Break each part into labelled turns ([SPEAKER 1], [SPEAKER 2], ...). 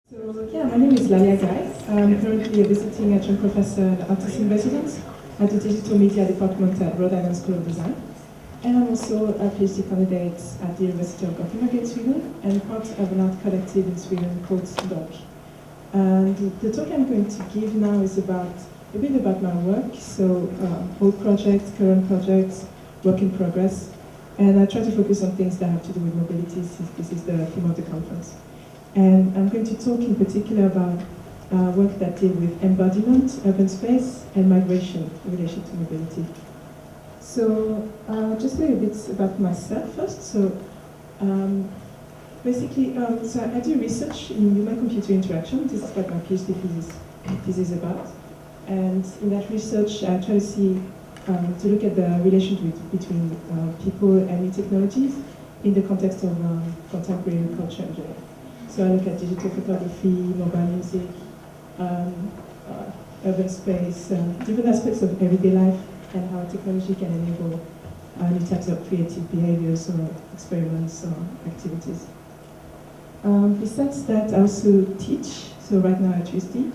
[SPEAKER 1] So yeah, my name is Lalia Guy. I'm currently a visiting adjunct professor and artist in residence at the Digital Media Department at Rhode Island School of Design. And I'm also a PhD candidate at the University of Gothenburg in Sweden and part of an art collective in Sweden called Dodge. And the talk I'm going to give now is about a bit about my work, so old projects, current projects, work in progress. And I try to focus on things that have to do with mobility since this is the theme of the conference. And I'm going to talk in particular about work that deal with embodiment, urban space, and migration in relation to mobility. So just a little bit about myself first. So basically, so I do research in human-computer interaction. This is what my PhD thesis is about. And in that research, I try to look at the relationship between people and new technologies in the context of contemporary culture in general. So I look at digital photography, mobile music, urban space, different aspects of everyday life, and how technology can enable new types of creative behaviors or experiments or activities. Besides that, I also teach. So right now at USD,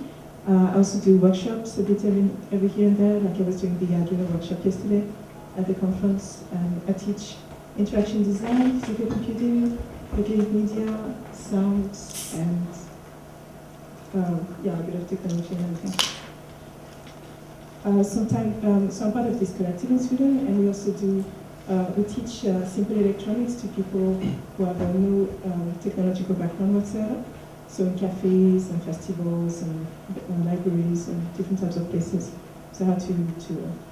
[SPEAKER 1] I also do workshops a bit every here and there. Like I was doing the Arduino workshop yesterday at the conference. I teach interaction design, physical computing, creative media, sound, and yeah, a bit of technology and everything. So I'm part of this collective in Sweden, and we also do, we teach simple electronics to people who have no technological background whatsoever. So in cafes and festivals and libraries and different types of places. So how to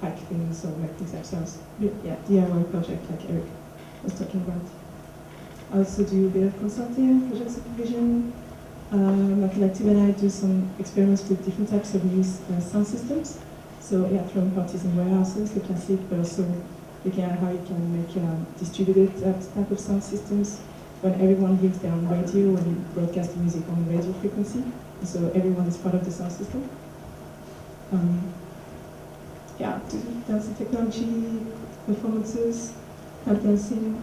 [SPEAKER 1] hack things or make things themselves. Yeah, DIY project like Eric was talking about. I also do a bit of consulting, project supervision. My collective and I do some experiments with different types of new sound systems. So yeah, throwing parties in warehouses, the classic, but also looking at how you can make distributed type of sound systems when everyone brings their own radio and you broadcast the music on radio frequency. And so everyone is part of the sound system. Yeah, dance and technology, performances, tap dancing.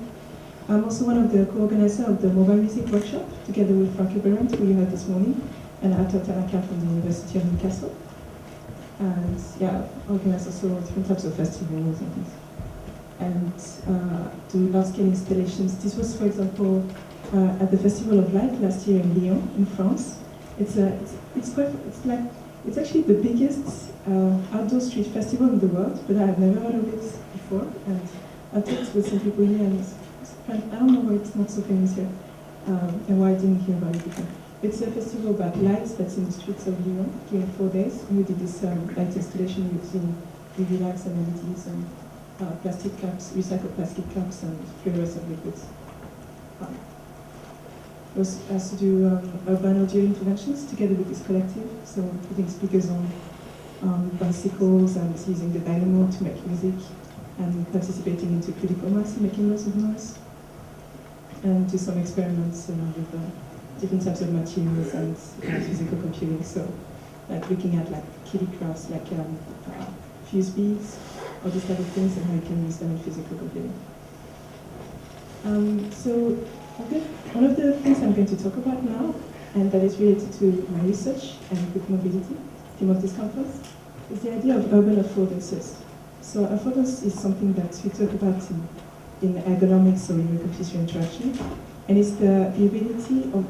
[SPEAKER 1] I'm also one of the co-organizers of the mobile music workshop, together with Frankie Berendt, who you heard this morning, and Ato Tanaka from the University of Newcastle. And yeah, organize also different types of festivals and things. And do large-scale installations. This was, for example, at the Festival of Light last year in Lyon, in France. It's actually the biggest outdoor street festival in the world, but I have never heard of it before. And I talked with some people here, and I don't know why it's not so famous here, and why I didn't hear about it before. It's a festival about lights that's in the streets of Lyon during 4 days. We did this light installation using UV lights and LEDs and plastic cups, recycled plastic cups, and fluorescent liquids. We also do urban audio interventions together with this collective, so putting speakers on bicycles and using the dynamo to make music, and participating into critical mass, making lots of noise, and do some experiments with different types of materials and physical computing. So, like looking at like kiddie crafts, like fuse beads, all these type of things, and how you can use them in physical computing. So, one of the things I'm going to talk about now, and that is related to my research and with mobility, theme of this conference, is the idea of urban affordances. So affordance is something that we talk about in ergonomics or human-computer interaction, and it's the ability of,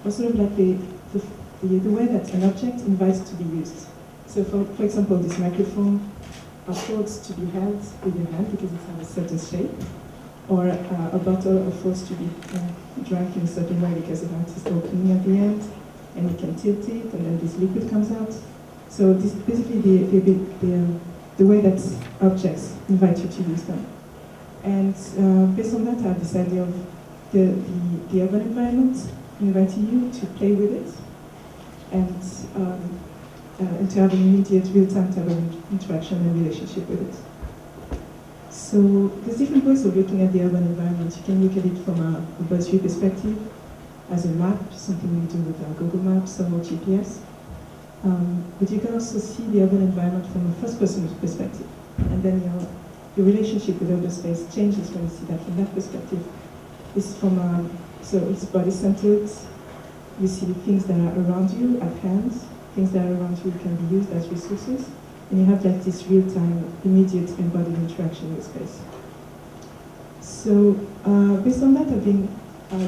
[SPEAKER 1] or sort of like the way that an object invites to be used. So for example, this microphone affords to be held with your hand because it has a certain shape, or a bottle affords to be drank in a certain way because it has this opening at the end, and you can tilt it, and then this liquid comes out. So this is basically the way that objects invite you to use them. And based on that, I have this idea of the urban environment inviting you to play with it, and to have an immediate real-time type of interaction and relationship with it. So there's different ways of looking at the urban environment. You can look at it from a BuzzFeed perspective, as a map, something we do with Google Maps or GPS. But you can also see the urban environment from a first-person perspective, and then your relationship with urban space changes when you see that from that perspective. It's from so it's body-centered, you see things that are around you at hand, things that are around you can be used as resources, and you have like this real-time, immediate embodied interaction with space. So based on that, I've been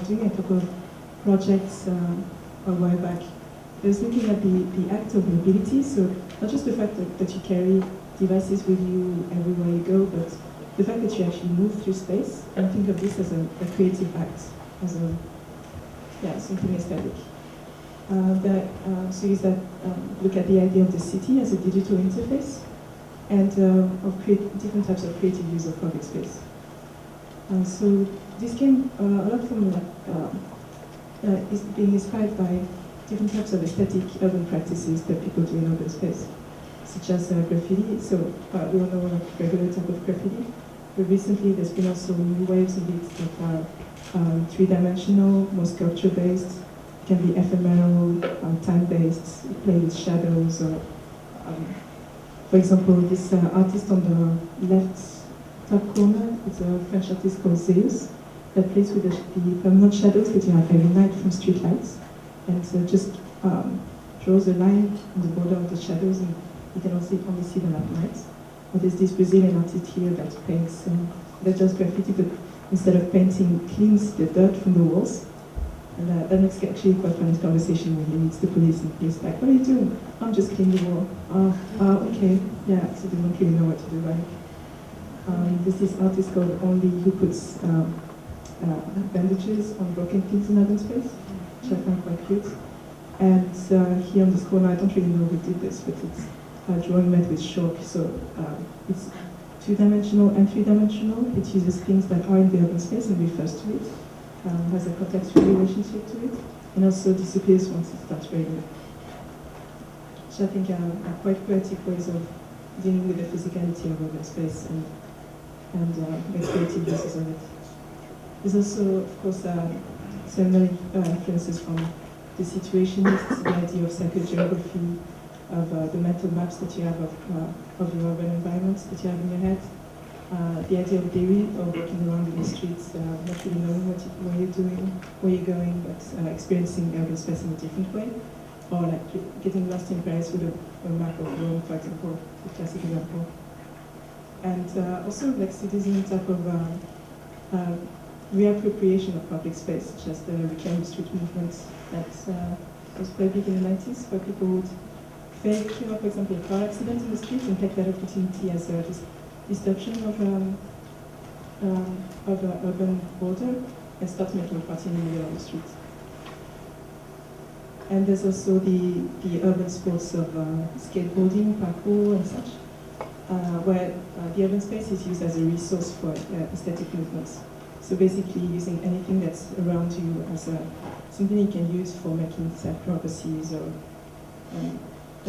[SPEAKER 1] doing a couple of projects a while back. I was looking at the act of mobility, so not just the fact that you carry devices with you everywhere you go, but the fact that you actually move through space, and think of this as a creative act, as something aesthetic. So use that, look at the idea of the city as a digital interface, and of different types of creative use of public space. So this came a lot from is being inspired by different types of aesthetic urban practices that people do in urban space, such as graffiti. So we all know like regular type of graffiti, but recently there's been also new waves of it that are three-dimensional, more sculpture-based, can be ephemeral, time-based, play with shadows. Or, for example, this artist on the left top corner is a French artist called Zeus that plays with the permanent shadows that you have every night from street lights, and just draws a line on the border of the shadows, and you can also only see them at night. Or there's this Brazilian artist here that paints, that does graffiti, but instead of painting, cleans the dirt from the walls. And that makes actually quite funny conversation when he meets the police, and he's like, "What are you doing?" "I'm just cleaning the wall." Okay, yeah, so they don't really know what to do about it. There's this artist called Only who puts bandages on broken things in urban space, which I find quite cute. And here on this corner, I don't really know who did this, but it's a drawing made with chalk, so it's two-dimensional and three-dimensional. It uses things that are in the urban space and refers to it, has a contextual relationship to it, and also disappears once it starts raining. Which I think are quite poetic ways of dealing with the physicality of urban space and make creative uses of it. There's also, of course, so many influences from the situationists, the idea of psychogeography, of the mental maps that you have of your urban environments that you have in your head. The idea of dairy, or walking around in the streets, not really knowing what you're doing, where you're going, but experiencing urban space in a different way. Or like getting lost in Paris with a map of Rome, for example, the classic example. And also like citizen type of reappropriation of public space, such as the Reclaim the Street movement that was quite big in the 90s, where people would fake, for example, a car accident in the street and take that opportunity as a disruption of an urban border and start making a party in the middle of the street. And there's also the urban sports of skateboarding, parkour, and such, where the urban space is used as a resource for aesthetic movements. So basically using anything that's around you as something you can use for making self-prophecies or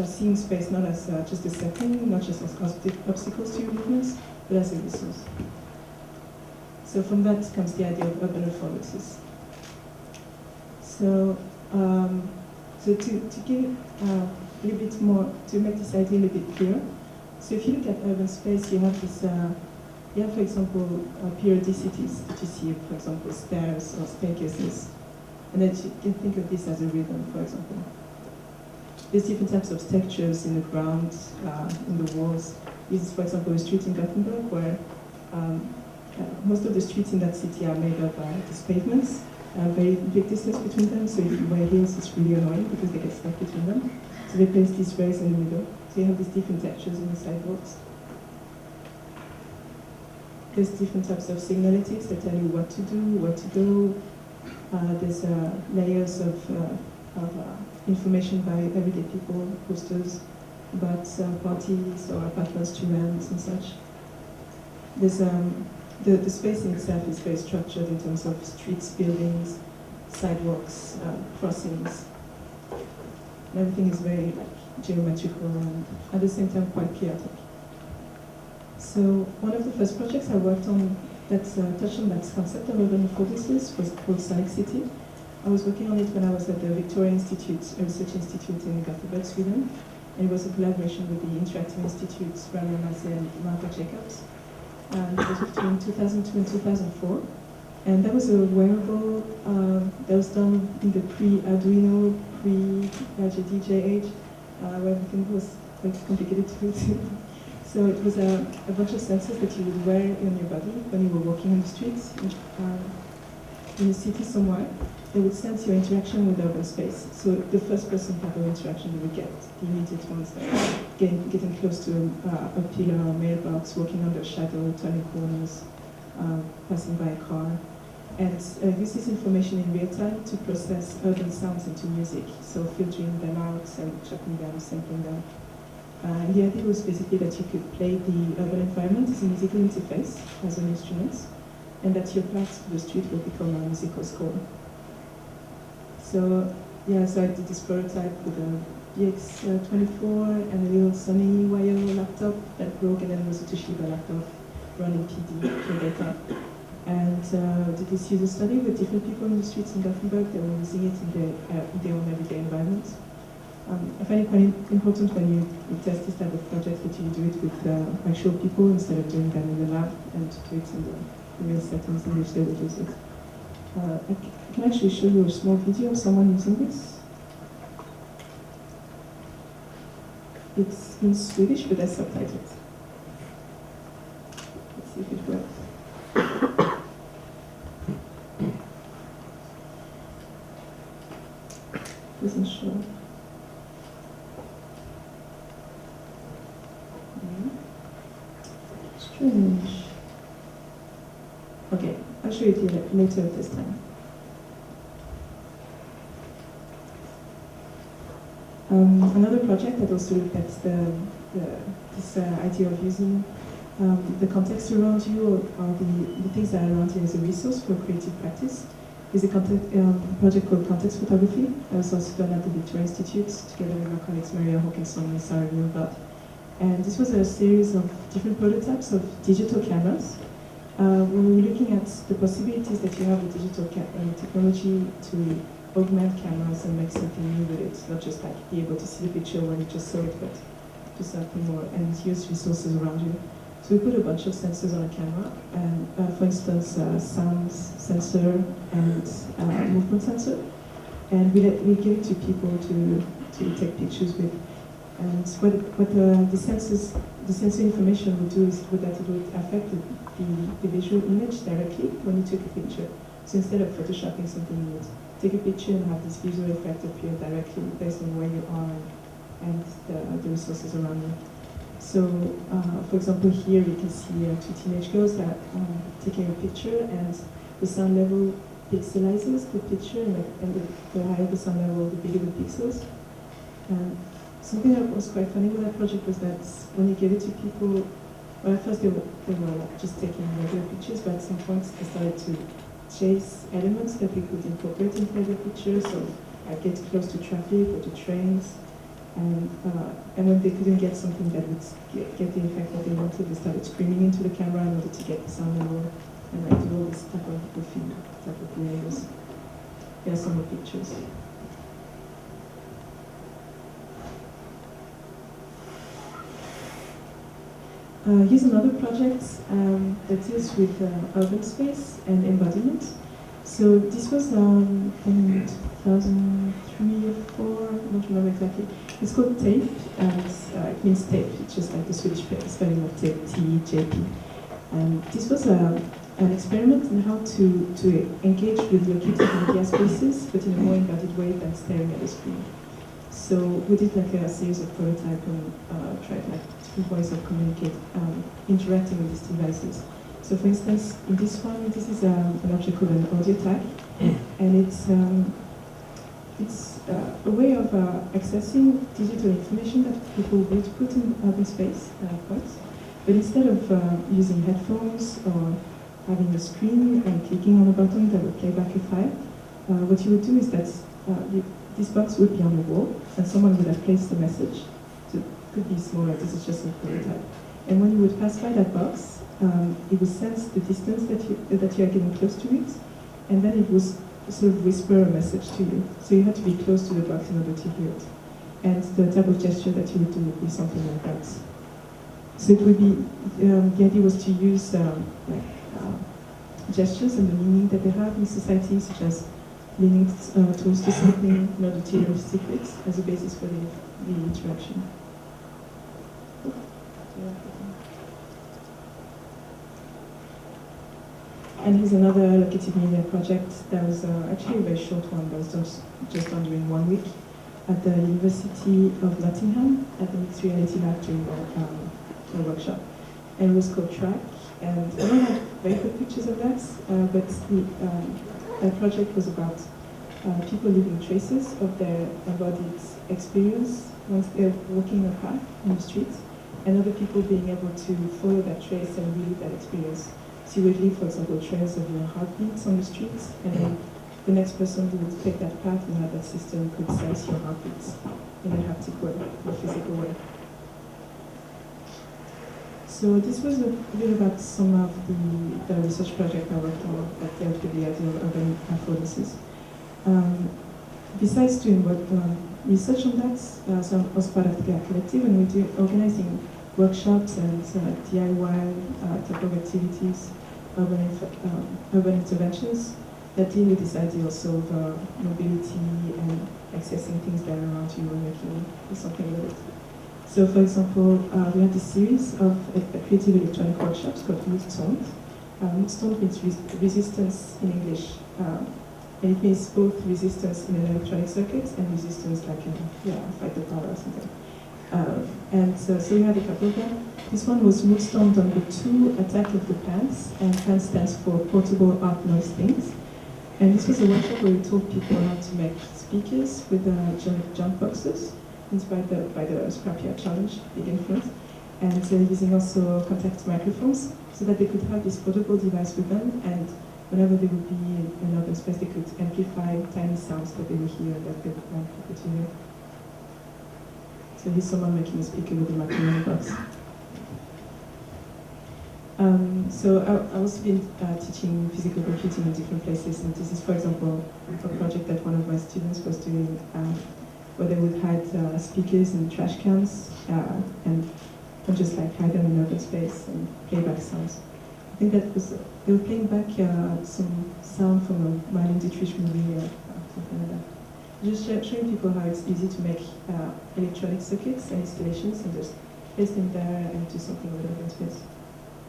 [SPEAKER 1] seeing space not as just a setting, not just as obstacles to your movements, but as a resource. So from that comes the idea of urban affordances. So, to give a little bit more, to make this idea a little bit clearer, so if you look at urban space, you have this, you have, for example, periodicities that you see, for example, stairs or staircases, and then you can think of this as a rhythm, for example. There's different types of textures in the ground, in the walls. This is, for example, a street in Gothenburg where most of the streets in that city are made of these pavements, very big distance between them, so if you wear heels, it's really annoying because they get stuck between them. So they place these rails in the middle. So you have these different textures in the sidewalks. There's different types of signalitics that tell you what to do, where to go. There's layers of information by everyday people, posters about parties or apartments to rent and such. There's the space in itself is very structured in terms of streets, buildings, sidewalks, crossings. And everything is very geometrical and at the same time quite chaotic. So one of the first projects I worked on that touched on that concept of urban affordances was called Sonic City. I was working on it when I was at the Victoria Institute, a research institute in Gothenburg, Sweden. And it was a collaboration with the Interactive Institute, Rana Maze and Marta Jacobs. And it was between 2002 and 2004. And that was a wearable that was done in the pre-Arduino, pre-JDJ age, where everything was quite complicated to do. So it was a bunch of sensors that you would wear on your body when you were walking on the streets in a city somewhere. They would sense your interaction with urban space. So the first person type of interaction you would get, the immediate ones, like getting close to a pillar or mailbox, walking under a shadow, turning corners, passing by a car, and use this information in real time to process urban sounds into music, so filtering them out and chopping them, sampling them. The idea was basically that you could play the urban environment as a musical interface, as an instrument, and that your path to the street will become a musical score. So, yeah, so I did this prototype with a BX24 and a little Sony Wayo laptop that broke, and then was a Toshiba laptop running PD for data. And did this user study with different people in the streets in Gothenburg. They were using it in their own everyday environment. I find it quite important when you test this type of project that you do it with actual people instead of doing them in the lab, and to do it in the real settings in which they would use it. I can actually show you a small video of someone using this. It's in Swedish, but there's subtitles. Let's see if it works. Doesn't show. Strange. Okay, I'll show it to you later this time. Another project that also looked at this idea of using the context around you, or the things that are around you as a resource for creative practice, is a project called Context Photography. That was also done at the Victoria Institute together with my colleagues Maria Hawkinson and Sarah Wilbert. And this was a series of different prototypes of digital cameras. We were looking at the possibilities that you have with digital technology to augment cameras and make something new with it, not just like be able to see the picture when you just saw it, but do something more and use resources around you. So we put a bunch of sensors on a camera, and for instance, sound sensor and movement sensor, and we give it to people to take pictures with. And what the sensor information would do is that it would affect the visual image directly when you took a picture. So instead of photoshopping something, you would take a picture and have this visual effect appear directly based on where you are and the resources around you. So, for example, here you can see two teenage girls that are taking a picture, and the sound level pixelizes the picture, and the higher the sound level, the bigger the pixels. Something that was quite funny with that project was that when you give it to people, well, at first they were just taking regular pictures, but at some point they started to chase elements that we could incorporate into their pictures, so get close to traffic or to trains. And when they couldn't get something that would get the effect that they wanted, they started screaming into the camera in order to get the sound level, and do all this type of goofy type of behaviors. Here are some of the pictures. Here's another project that deals with urban space and embodiment. So this was in 2003 or 4, I don't remember exactly. It's called TAPE, and it means tape. It's just like the Swedish spelling of tape, T-E-J-P. And this was an experiment in how to engage with located media spaces, but in a more embodied way than staring at a screen. So we did like a series of prototypes and tried like different ways of interacting with these devices. So for instance, in this one, this is an object called an audio tag, and it's a way of accessing digital information that people would put in urban space at points. But instead of using headphones or having a screen and clicking on a button that would play back a file, what you would do is that this box would be on the wall, and someone would have placed a message. So it could be smaller, this is just a prototype. And when you would pass by that box, it would sense the distance that you are getting close to it, and then it would sort of whisper a message to you. So you had to be close to the box in order to hear it. And the type of gesture that you would do would be something like that. So it would be, the idea was to use gestures and the meaning that they have in society, such as leaning towards discipline in order to use secrets as a basis for the interaction. And here's another locative media project that was actually a very short one that was just done during 1 week at the University of Nottingham at the Mixed Reality Lab during a workshop. And it was called Track. And I don't have very good pictures of that, but that project was about people leaving traces of their embodied experience once they're walking a path on the street, and other people being able to follow that trace and relive that experience. So you would leave, for example, trails of your heartbeats on the streets, and then the next person who would take that path and have that system could sense your heartbeats in a haptic way, or physical way. So this was a bit about some of the research project I worked on that dealt with the idea of urban affordances. Besides doing research on that, so I was part of the collective, and we do organizing workshops and DIY type of activities, urban interventions that deal with this idea also of mobility and accessing things that are around you and making something with it. So, for example, we had this series of creative electronic workshops called Moodstone. Moodstone means resistance in English, and it means both resistance in an electronic circuit and resistance like in fight the power or something. And so we had a couple of them. This one was Moodstone number 2, Attack of the Pants, and PANTS stands for Portable Art Noise Things. And this was a workshop where we taught people how to make speakers with jump boxes, inspired by the Scrapyard Challenge, big influence, and using also contact microphones, so that they could have this portable device with them, and whenever they would be in an open space, they could amplify tiny sounds that they would hear that they would want people to hear. So here's someone making a speaker with a microphone box. So I also been teaching physical computing in different places, and this is, for example, a project that one of my students was doing, where they would hide speakers in trash cans and just like hide them in open space and play back sounds. I think that was, they were playing back some sound from a Marlene Dietrich movie or something like that. Just showing people how it's easy to make electronic circuits and installations and just place them there and do something with open space.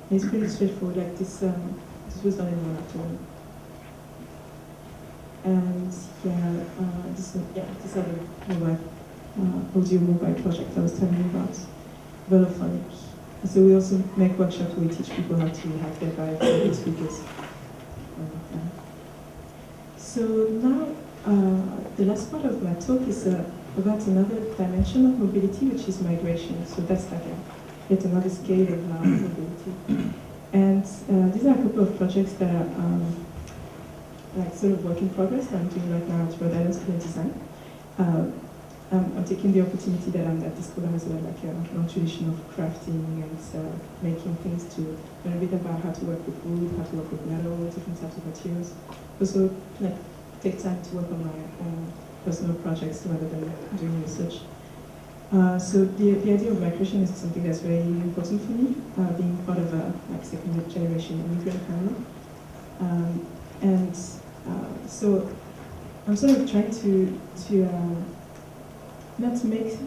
[SPEAKER 1] And it's pretty straightforward, like this was done in 1 afternoon. And this other audio mobile project I was telling you about, Velophonic. So we also make workshops where we teach people how to hack their bike speakers. So now, the last part of my talk is about another dimension of mobility, which is migration. So that's like yet another scale of mobility. And these are a couple of projects that are like sort of work in progress that I'm doing right now at Rhode Island School of Design. I'm taking the opportunity that I'm at the school as well, like a long tradition of crafting and making things to learn a bit about how to work with wood, how to work with metal, different types of materials. Also, like, take time to work on my own personal projects rather than doing research. So the idea of migration is something that's very important for me, being part of a second generation immigrant family. So I'm sort of trying to not make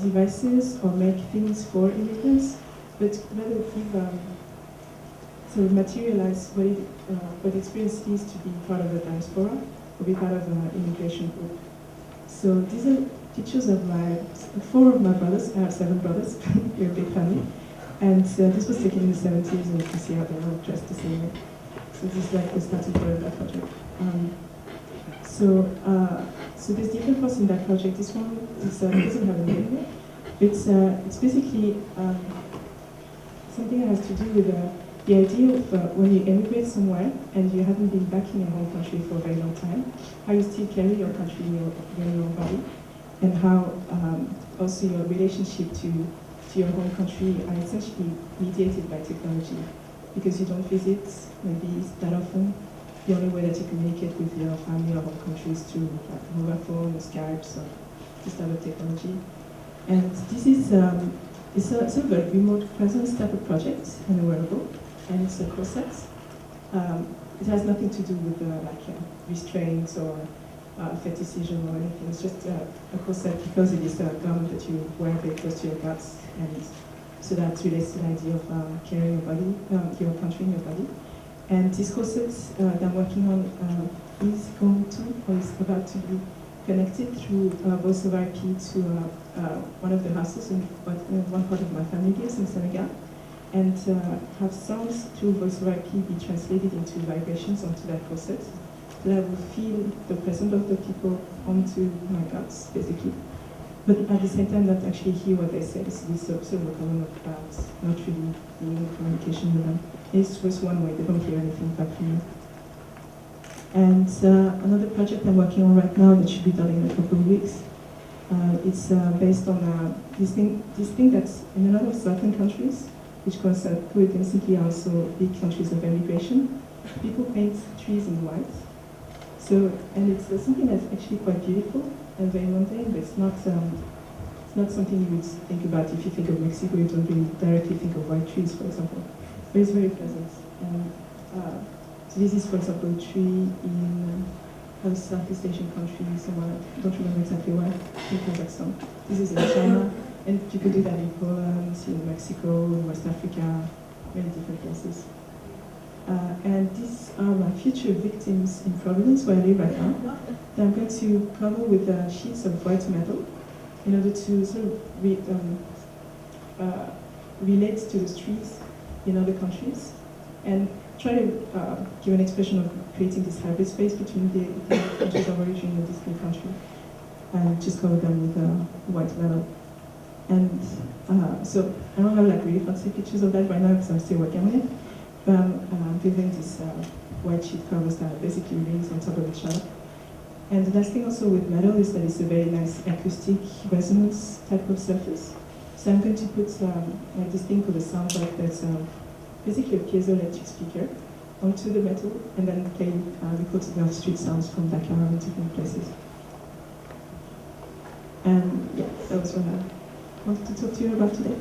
[SPEAKER 1] devices or make things for immigrants, but rather give, sort of materialize what the experience is to be part of a diaspora or be part of an immigration group. So these are pictures of 4 of my brothers. I have 7 brothers. We're a big family. And this was taken in the 70s, and you can see how they're all dressed the same way. So this is like the starting point of that project. So there's different parts in that project. This one doesn't have a name yet. It's basically something that has to do with the idea of when you emigrate somewhere and you haven't been back in your home country for a very long time, how you still carry your country in your own body, and how also your relationship to your home country are essentially mediated by technology, because you don't visit maybe that often. The only way that you communicate with your family or home country is through like mobile phone or Skype, so this type of technology. And this is it's a sort of a remote presence type of project in a wearable, and it's a corset. It has nothing to do with restraints or fetishism or anything. It's just a corset because it is a garment that you wear very close to your guts, and so that relates to the idea of carrying your body, your country in your body. And this corset that I'm working on is going to, or is about to be connected through Voice over IP to one of the houses in one part of my family lives in Senegal, and have sounds through Voice over IP be translated into vibrations onto that corset, so that I will feel the presence of the people onto my guts, basically. But at the same time, not actually hear what they say. This is sort of a common of clouds, not really being in communication with them. It's just one way, they don't hear anything back from you. And another project I'm working on right now that should be done in a couple of weeks. It's based on this thing that's in a lot of certain countries, which coincidentally are also big countries of immigration. People paint trees in white. So, and it's something that's actually quite beautiful and very mundane, but it's not something you would think about if you think of Mexico. You don't really directly think of white trees, for example. But it's very pleasant. And, so this is, for example, a tree in a Southeast Asian country somewhere, I don't remember exactly where, in Kazakhstan. This is in China, and you could do that in Poland, in Mexico, in West Africa, many different places. And these are my future victims in Providence, where I live right now, that I'm going to cover with sheets of white metal in order to sort of relate to the streets in other countries, and try to give an expression of creating this hybrid space between the countries of origin and this new country, and just cover them with white metal. And so I don't have like really fancy pictures of that right now because I'm still working on it. But I'm building this white sheet covers that basically rings on top of each other. And the last thing also with metal is that it's a very nice acoustic resonance type of surface. So I'm going to put like this thing called a soundbite that's basically a piezoelectric speaker onto the metal, and then play recorded enough street sounds from Dakar in different places. And yeah, that was what I wanted to talk to you about today.